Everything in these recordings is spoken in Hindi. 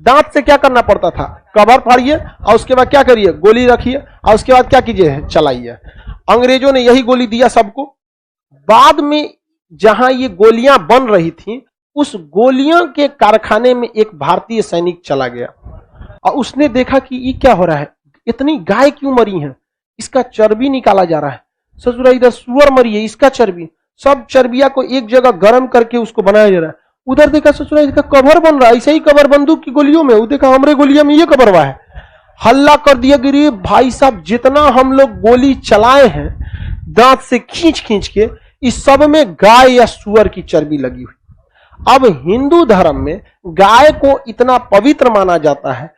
दांत से क्या करना पड़ता था, कवर फाड़िए और उसके बाद क्या करिए, गोली रखिए और उसके बाद क्या कीजिए, चलाइए। अंग्रेजों ने यही गोली दिया सबको। बाद में जहां ये गोलियां बन रही थी, उस गोलियों के कारखाने में एक भारतीय सैनिक चला गया और उसने देखा कि ये क्या हो रहा है, इतनी गाय क्यों मरी है, इसका चर्बी निकाला जा रहा है, ससुरा इधर सुअर मरी है, इसका चर्बी, सब चर्बिया को एक जगह गर्म करके उसको बनाया जा रहा है। उधर देखा ससुरा इसका कवर बन रहा है, ऐसे ही कवर बंदूक की गोलियों में, वो देखा हमरे गोलियों में ये कवर हुआ है। हल्ला कर दिया गिरी, भाई साहब जितना हम लोग गोली चलाए हैं दांत से खींच खींच के, इस सब में गाय या सुअर की चर्बी लगी हुई। अब हिंदू धर्म में गाय को इतना पवित्र माना जाता है,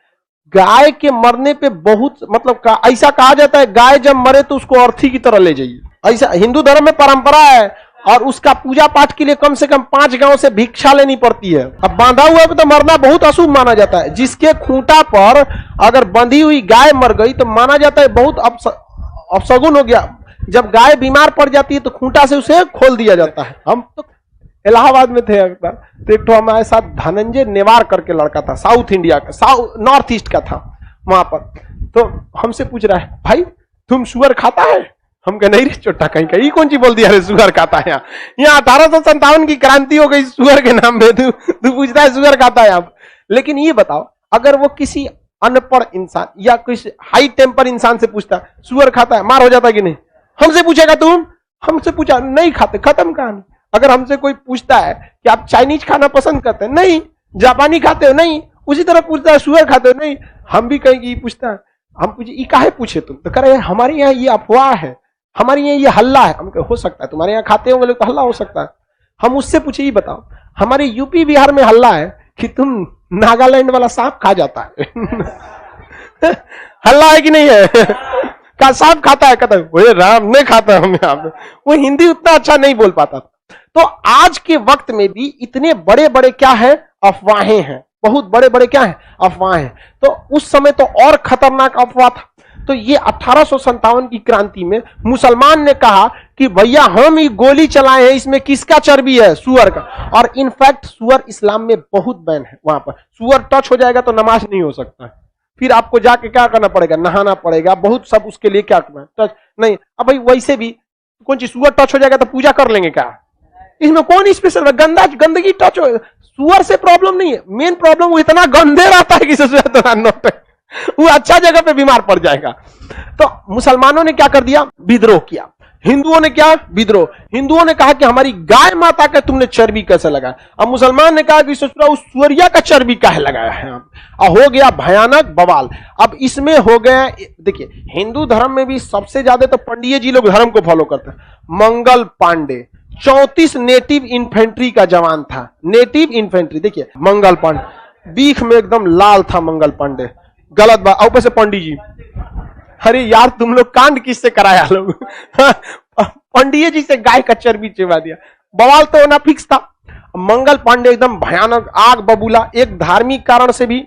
गाय के मरने पे बहुत मतलब ऐसा कहा जाता है गाय जब मरे तो उसको अर्थी की तरह ले जाइए, ऐसा हिंदू धर्म में परंपरा है। और उसका पूजा पाठ के लिए कम से कम 5 गांव से भिक्षा लेनी पड़ती है। अब बांधा हुआ पे तो मरना बहुत अशुभ माना जाता है। जिसके खूंटा पर अगर बंधी हुई गाय मर गई तो माना जाता है बहुत अपशगुन हो गया। जब गाय बीमार पड़ जाती है तो खूंटा से उसे खोल दिया जाता है। हम तो इलाहाबाद में थे एक बार, तो एक तो हमारे साथ धनंजय नेवार करके लड़का था, साउथ इंडिया का, नॉर्थ ईस्ट का था वहां पर। तो हमसे पूछ रहा है भाई तुम सुअर खाता है? हम कहे नहीं रे चोटा कहीं कहीं कौन सी बोल दिया रे सुअर खाता है। यहाँ 1857 की क्रांति हो गई सुअर के नाम पे, तू पूछता है सुअर खाता है आप। लेकिन ये बताओ अगर वो किसी अनपढ़ इंसान या किसी हाई टेम्पर इंसान से पूछता सुअर खाता है, मार हो जाता कि नहीं? हमसे पूछेगा तुम? हमसे पूछा नहीं खाते, खत्म कहानी। अगर हमसे कोई पूछता है कि आप चाइनीज खाना पसंद करते हैं, नहीं। जापानी खाते हो, नहीं। उसी तरह पूछता है सुअर खाते हो, नहीं। हम भी कहेंगे पूछता है, हम पूछे ये काहे पूछे तुम? तो कह रहे हमारे यहाँ ये अफवाह है, हमारे यहाँ ये हल्ला है। हम हो सकता है तुम्हारे यहाँ खाते होंगे लोग तो हल्ला हो सकता है। हम उससे पूछे ये बताओ हमारे यूपी बिहार में हल्ला है कि तुम नागालैंड वाला सांप खा जाता है हल्ला है कि नहीं है? का सांप खाता है? कहता है वो राम नहीं खाता हम यहाँ पे। वो हिंदी उतना अच्छा नहीं बोल पाता। तो आज के वक्त में भी इतने बड़े बड़े क्या है, अफवाहें हैं, बहुत बड़े बड़े क्या है, अफवाहें। तो उस समय तो और खतरनाक अफवाह था। तो ये 1857 की क्रांति में मुसलमान ने कहा कि भैया हम ये गोली चलाए हैं, इसमें किसका चर्बी है? सुअर का। और इनफैक्ट सुअर इस्लाम में बहुत बैन है। वहां पर सुअर टच हो जाएगा तो नमाज नहीं हो सकता है, फिर आपको जाके क्या करना पड़ेगा, नहाना पड़ेगा, बहुत सब उसके लिए क्या करना, टच नहीं। अब भाई वैसे भी कौन चीज सुअर टच हो जाएगा तो पूजा कर लेंगे क्या? इसमें कौन स्पेशल? गंदगी टच हो, सुअर से प्रॉब्लम नहीं है, मेन प्रॉब्लम वो इतना गंदे रहता है कि वो अच्छा जगह पे बीमार पड़ जाएगा। तो मुसलमानों ने क्या कर दिया, विद्रोह किया। हिंदुओं ने क्या, विद्रोह। हिंदुओं ने कहा कि हमारी गाय माता का तुमने चर्बी कैसे लगाया? अब मुसलमान ने कहा कि ससुरा उस सुअरिया का चर्बी काहे लगाया है? अब हो गया भयानक बवाल। अब इसमें हो गया, देखिए हिंदू धर्म में भी सबसे ज्यादा तो पंडिये जी लोग धर्म को फॉलो करते हैं। मंगल पांडे 34 नेटिव इन्फेंट्री का जवान था। नेटिव इन्फेंट्री, देखिए मंगल पांडे बीख में एकदम लाल था मंगल पांडे। गलत बात। ऊपर से पंडित जी, अरे यार तुम लोग कांड किससे कराया लोग पंडित जी से गाय का चर्बी चिबा दिया। बवाल तो होना फिक्स था। मंगल पांडे एकदम भयानक आग बबूला, एक धार्मिक कारण से भी,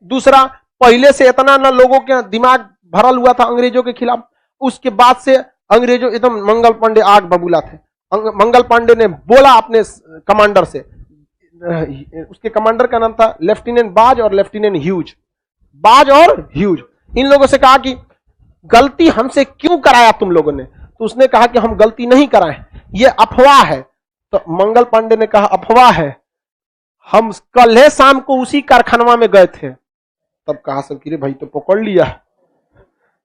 दूसरा पहले से इतना ना लोगों के दिमाग भरल हुआ था अंग्रेजों के खिलाफ, उसके बाद से अंग्रेजों एकदम मंगल पांडे आग बबूला थे। मंगल पांडे ने बोला अपने कमांडर से, उसके कमांडर का नाम था लेफ्टिनेंट बाज और लेफ्टिनेंट ह्यूज, बाज और ह्यूज। इन लोगों से कहा कि गलती हमसे क्यों कराया तुम लोगों ने? तो उसने कहा कि हम गलती नहीं कराए, ये अफवाह है। तो मंगल पांडे ने कहा अफवाह है, हम कल है शाम को उसी कारखाना में गए थे। तब कहा सब कि रे भाई तो पकड़ लिया,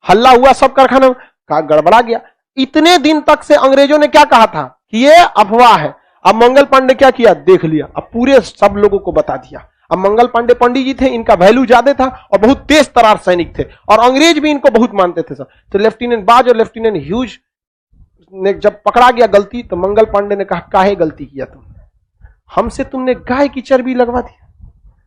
हल्ला हुआ सब कारखाना में, कहा गड़बड़ा गया। इतने दिन तक से अंग्रेजों ने क्या कहा था कि ये अफवाह है। अब मंगल पांडे क्या किया, देख लिया, अब पूरे सब लोगों को बता दिया। अब मंगल पांडे पंडित जी थे, इनका वैल्यू ज्यादा था और बहुत तेज तरार सैनिक थे और अंग्रेज भी इनको बहुत मानते थे सब। तो लेफ्टिनेंट बाज और लेफ्टिनेंट ह्यूज ने जब पकड़ा गया गलती, तो मंगल पांडे ने कहा काहे गलती किया तुम? हमसे तुमने गाय की चर्बी लगवा दी,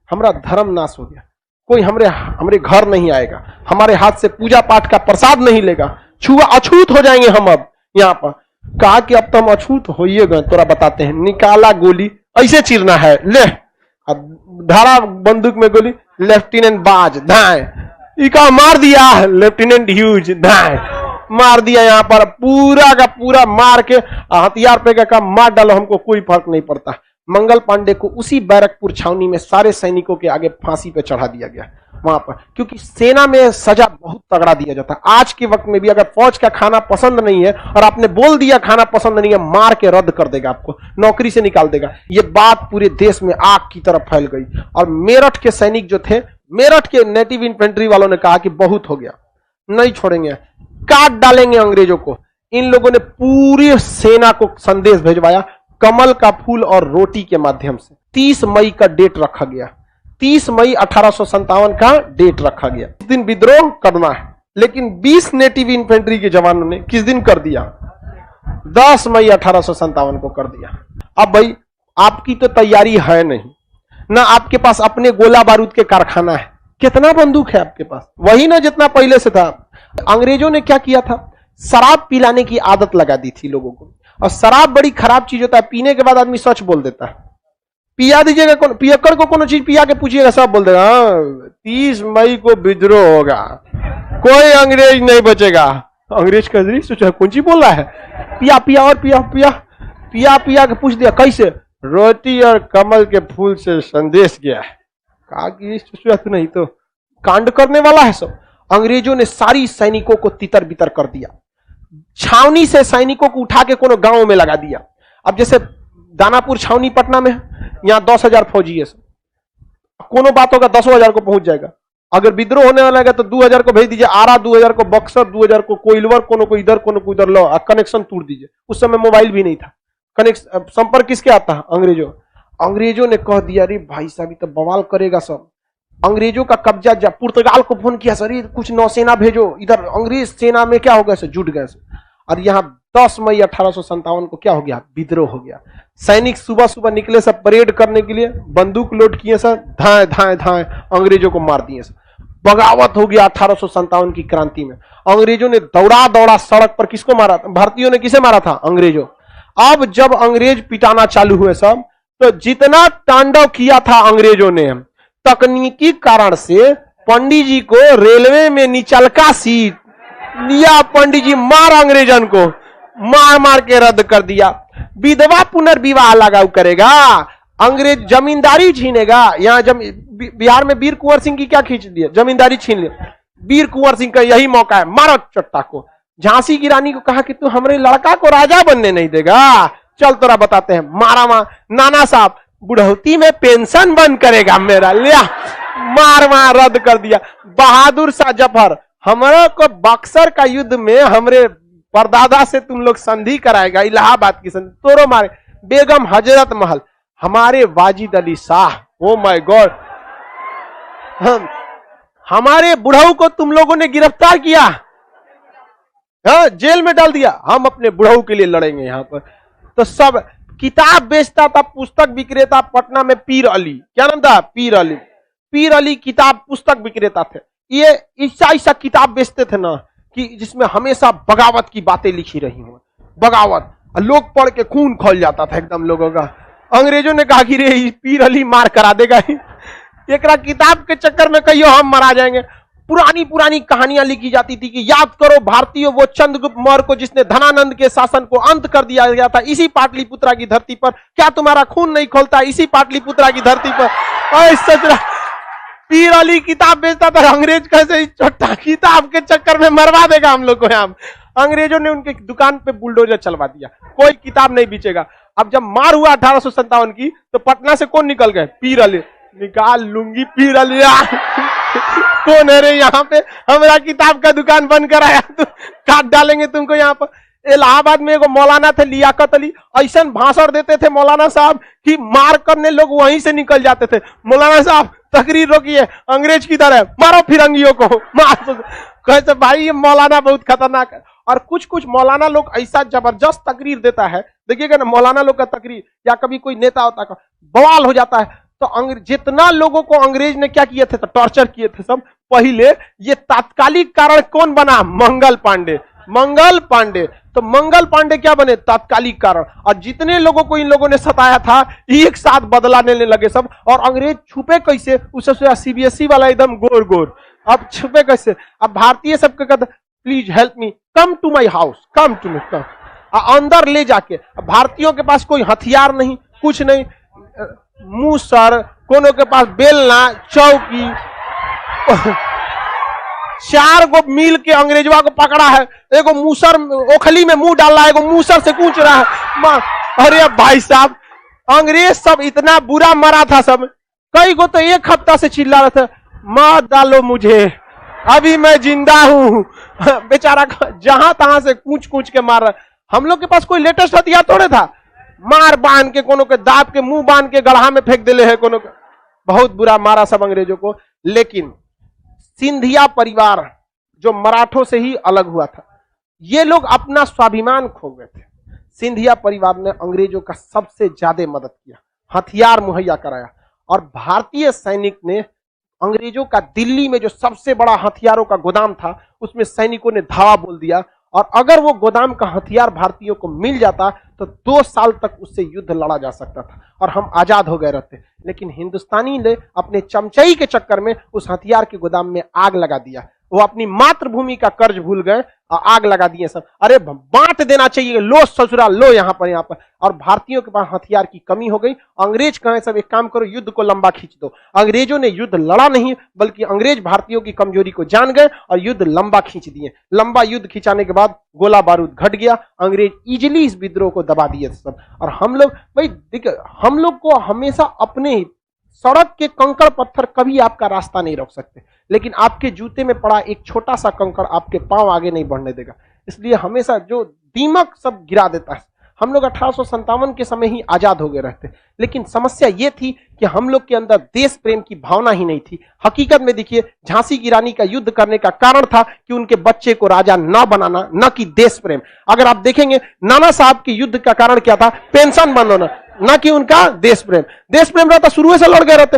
हमारा धर्म नाश हो गया, कोई हमरे घर नहीं आएगा, हमारे हाथ से पूजा पाठ का प्रसाद नहीं लेगा, छुआ अछूत हो जाएंगे हम। अब यहाँ पर कहा कि अब तो हम अछूत होइए गए, तोरा बताते हैं। निकाला गोली, ऐसे चीरना है, ले धारा बंदूक में गोली, लेफ्टिनेंट बाज धाए, इका मार दिया, लेफ्टिनेंट ह्यूज धाए मार दिया। यहाँ पर पूरा का पूरा मार के हथियार पे का मार डालो, हमको कोई फर्क नहीं पड़ता। मंगल पांडे को उसी बैरकपुर छावनी में सारे सैनिकों के आगे फांसी पे चढ़ा दिया गया वहां पर, क्योंकि सेना में सजा बहुत तगड़ा दिया जाता है। आज के वक्त में भी अगर फौज का खाना पसंद नहीं है और आपने बोल दिया खाना पसंद नहीं है, मार के रद्द कर देगा, आपको नौकरी से निकाल देगा। ये बात पूरे देश में आग की तरफ फैल गई और मेरठ के सैनिक जो थे, मेरठ के नेटिव इन्फेंट्री वालों ने कहा कि बहुत हो गया, नहीं छोड़ेंगे, काट डालेंगे अंग्रेजों को। इन लोगों ने पूरी सेना को संदेश भेजवाया कमल का फूल और रोटी के माध्यम से। 30 मई का डेट रखा गया, 30 मई 1857 का डेट रखा गया। इस दिन विद्रोह करना है, लेकिन 20 नेटिव इन्फेंट्री के जवानों ने किस दिन कर दिया? 10 मई 1857 को कर दिया। अब भाई आपकी तो तैयारी है नहीं ना, आपके पास अपने गोला बारूद के कारखाना है, कितना बंदूक है आपके पास? वही ना जितना पहले से था। अंग्रेजों ने क्या किया था, शराब पिलाने की आदत लगा दी थी लोगों को, और शराब बड़ी खराब चीज होता है, पीने के बाद आदमी सच बोल देता है। पिया दीजिएगा, पियक्कर को कोनो चीज पिया के पूछिएगा, सब बोल देगा 30 मई को विद्रोह होगा, कोई अंग्रेज नहीं बचेगा। अंग्रेज का सोचा कौन चीज बोल रहा है, पिया पिया और पिया पिया पिया पिया के पूछ दिया कैसे, रोटी और कमल के फूल से संदेश गया है। कहा कि तू नहीं तो कांड करने वाला है सब। अंग्रेजों ने सारी सैनिकों को तितर बितर कर दिया, छावनी से सैनिकों को उठा के कोनो गांव में लगा दिया। अब जैसे दानापुर छावनी पटना में, यहां 10,000 फौजी है, कोनो बात होगा 10,000 को पहुंच जाएगा। अगर विद्रोह होने वाला है तो 2,000 को भेज दीजिए आरा, 2,000 को बक्सर, 2,000 को कोइलवर, कोनो को इधर कोनो को इधर, लो कनेक्शन तोड़ दीजिए। उस समय मोबाइल भी नहीं था, संपर्क किसके आता है? अंग्रेजों। अंग्रेजों ने कह दिया अरे भाई साहब तो बवाल करेगा सब। अंग्रेजों का कब्जा, जब पुर्तगाल को फोन किया, सर कुछ नौसेना भेजो इधर, अंग्रेज सेना में क्या हो गया सर, जुट गए सर। और यहाँ 10 मई 1857 को क्या हो गया, विद्रोह हो गया। सैनिक सुबह सुबह निकले सब परेड करने के लिए, बंदूक लोड किए सर, धाए धाए धाए अंग्रेजों को मार दिए सर। बगावत हो गया 1857 की क्रांति में। अंग्रेजों ने दौड़ा दौड़ा सड़क पर किसको मारा था? भारतीयों ने किसे मारा था? अंग्रेजों। अब जब अंग्रेज पिटाना चालू हुए सब, तो जितना तांडव किया था अंग्रेजों ने, तकनीकी कारण से पंडित जी को रेलवे में निचलका सीट लिया, पंडित जी मार अंग्रेजन को मार मार के रद्द कर दिया। विधवा पुनर्विवाह लगाऊ करेगा, अंग्रेज जमींदारी छीनेगा। यहाँ बिहार में वीर कुंवर सिंह की क्या खींच दिया, जमींदारी छीन लिया। वीर कुंवर सिंह का यही मौका है, मारो चट्टा को। झांसी की रानी को कहा कि तू हमारे लड़का को राजा बनने नहीं देगा, चल तोरा बताते हैं। मारा नाना साहब बुढ़ौती में पेंशन बंद करेगा मेरा, लिया मार मार रद्द कर दिया। बहादुर शाह जफर, हमारे को बक्सर का युद्ध में हमरे परदादा से तुम लोग संधि कराएगा, इलाहाबाद की संधि, तोरो मारे। बेगम हजरत महल, हमारे Wajid Ali Shah, oh my God, हमारे बुढ़ऊ को तुम लोगों ने गिरफ्तार किया, हाँ जेल में डाल दिया, हम अपने बुढ़ऊ के लिए लड़ेंगे यहाँ पर। तो सब किताब बेचता था, पुस्तक विक्रेता पटना में पीर अली, क्या नाम था? पीर अली। पीर अली किताब पुस्तक विक्रेता थे। ये ऐसा किताब बेचते थे ना कि जिसमें हमेशा बगावत की बातें लिखी रही हो, बगावत। लोग पढ़ के खून खोल जाता था एकदम लोगों का। अंग्रेजों ने कहा कि रे पीर अली मार करा देगा, एक किताब के चक्कर में कहियो हम मरा जाएंगे। पुरानी पुरानी कहानियां लिखी जाती थी कि याद करो भारतीयों वो चंद्रगुप्त मौर्य को जिसने धनानंद के शासन को अंत कर दिया गया था इसी पाटलिपुत्रा की धरती पर, क्या तुम्हारा खून नहीं खोलता इसी पाटलिपुत्रा की धरती पर? पीर अली किताब बेचता था, अंग्रेज कैसे छोटा किताब के चक्कर में मरवा देगा हम लोग को। यहाँ अंग्रेजों ने उनके दुकान पे बुलडोजर चलवा दिया, कोई किताब नहीं बेचेगा। अब जब मार हुआ 1857 की, तो पटना से कौन निकल गए? पीर अली। निकाल लूंगी पीर अली, कौन है रे यहाँ पे, हमारा किताब का दुकान बंद कराया, तो काट डालेंगे तुमको यहाँ पर। इलाहाबाद में एगो मौलाना थे लियाकत अली, ऐसा भाषण देते थे मौलाना साहब कि मार करने लोग वहीं से निकल जाते थे। मौलाना साहब तकरीर रोकिए, अंग्रेज किधर है, मारो फिरंगियों को, मार। कहते भाई ये मौलाना बहुत खतरनाक है। और कुछ कुछ मौलाना लोग ऐसा जबरदस्त तकरीर देता है, देखिएगा ना मौलाना लोग का तकरीर, या कभी कोई नेता होता है बवाल हो जाता है। तो जितना लोगों को अंग्रेज ने क्या किए थे, तो टॉर्चर किए थे सब। पहले ये तात्कालिक कारण कौन बना? मंगल पांडे। मंगल पांडे, तो मंगल पांडे क्या बने? तात्कालिक कारण। और जितने लोगों को इन लोगों ने सताया था एक साथ बदला लेने लगे सब। और अंग्रेज छुपे कैसे? उससे सीबीएसई वाला एकदम गोर गोर, अब छुपे कैसे? अब भारतीय सबके कहते please help me, come to my house, come to me, come. अंदर ले जाके, भारतीयों के पास कोई हथियार नहीं, कुछ नहीं, मूसर, कोनो के पास बेलना, चौकी, 4 गो मिल के अंग्रेजवा को पकड़ा है। एगो मूसर ओखली में मुंह डाल रहा है, एगो मूसर से कूच रहा है। अरे भाई साहब, अंग्रेज सब इतना बुरा मरा था सब, कई गो तो 1 हफ्ता से चिल्ला रहा था, मार डालो मुझे, अभी मैं जिंदा हूं। बेचारा जहां तहां से कूच कूच के मार रहा। हम लोग के पास कोई लेटेस्ट हथियार थोड़े था, मार बांध के, कोनो के दाब के मुंह बांध के गढ़ा में फेंक दिले है, कोनो के बहुत बुरा मारा सब अंग्रेजों को। लेकिन सिंधिया परिवार जो मराठों से ही अलग हुआ था, ये लोग अपना स्वाभिमान खो गए थे। सिंधिया परिवार ने अंग्रेजों का सबसे ज्यादा मदद किया, हथियार मुहैया कराया, और भारतीय सैनिक ने अंग्रेजों का दिल्ली में जो सबसे बड़ा हथियारों का गोदाम था, उसमें सैनिकों ने धावा बोल दिया, और अगर वो गोदाम का हथियार भारतीयों को मिल जाता तो 2 साल तक उससे युद्ध लड़ा जा सकता था और हम आजाद हो गए रहते। लेकिन हिंदुस्तानी ने अपने चमचई के चक्कर में उस हथियार के गोदाम में आग लगा दिया। वो अपनी मातृभूमि का कर्ज भूल गए और आग लगा दिए सब। अरे बांट देना चाहिए, लो ससुरा, लो यहाँ पर। और भारतीयों के पास हथियार की कमी हो गई। अंग्रेज कहे सब एक काम करो, युद्ध को लंबा खींच दो। अंग्रेजों ने युद्ध लड़ा नहीं, बल्कि अंग्रेज भारतीयों की कमजोरी को जान गए और युद्ध लंबा खींच दिए। लंबा युद्ध खिंचाने के बाद गोला बारूद घट गया, अंग्रेज इजिली इस विद्रोह को दबा दिए सब। और हम लोग भाई देखिए, हम लोग को हमेशा अपने सड़क के कंकड़ पत्थर कभी आपका रास्ता नहीं रोक सकते, लेकिन आपके जूते में पड़ा एक छोटा सा कंकड़ आपके पांव आगे नहीं बढ़ने देगा। इसलिए हमेशा जो दीमक सब गिरा देता है। हम लोग 1857 के समय ही आजाद हो गए रहते, लेकिन समस्या ये थी कि हम लोग के अंदर देश प्रेम की भावना ही नहीं थी। हकीकत में देखिए, झांसी की रानी का युद्ध करने का कारण था कि उनके बच्चे को राजा न बनाना, न कि देश प्रेम। अगर आप देखेंगे, नाना साहब के युद्ध का कारण क्या था? पेंशन बंद होना, न कि उनका देश प्रेम। देश प्रेम रहता शुरू से लड़ गए रहते।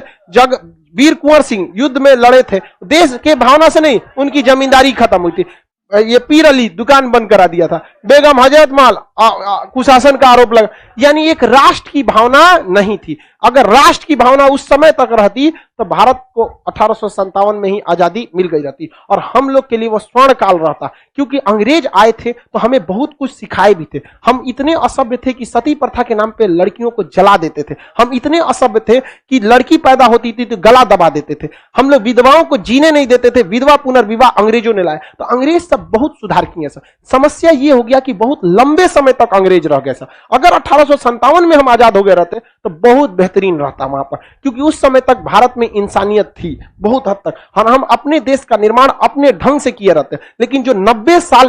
वीर कुंवर सिंह युद्ध में लड़े थे देश के भावना से नहीं, उनकी जमींदारी खत्म हुई थी। ये पीर अली दुकान बंद करा दिया था, बेगम हजरत महल कुशासन का आरोप लगा। यानी एक राष्ट्र की भावना नहीं थी। अगर राष्ट्र की भावना उस समय तक रहती तो भारत को 1857 में ही आजादी मिल गई रहती, और हम लोग के लिए वो स्वर्ण काल रहता। क्योंकि अंग्रेज आए थे तो हमें बहुत कुछ सिखाए भी थे। हम इतने असभ्य थे कि सती प्रथा के नाम पे लड़कियों को जला देते थे। हम इतने असभ्य थे कि लड़की पैदा होती थी तो गला दबा देते थे। हम लोग विधवाओं को जीने नहीं देते थे। विधवा पुनर्विवाह अंग्रेजों ने लाया। तो अंग्रेज सब बहुत सुधार किए सर। समस्या ये हो गया कि बहुत लंबे समय तक अंग्रेज रह गए सर। अगर 1857 में हम आजाद हो गए रहते तो बहुत बेहतरीन रहता वहां पर, क्योंकि उस समय तक भारत में इंसानियत थी बहुत हद तक, और हम अपने देश का निर्माण अपने ढंग से किए रहते। लेकिन जो 90 साल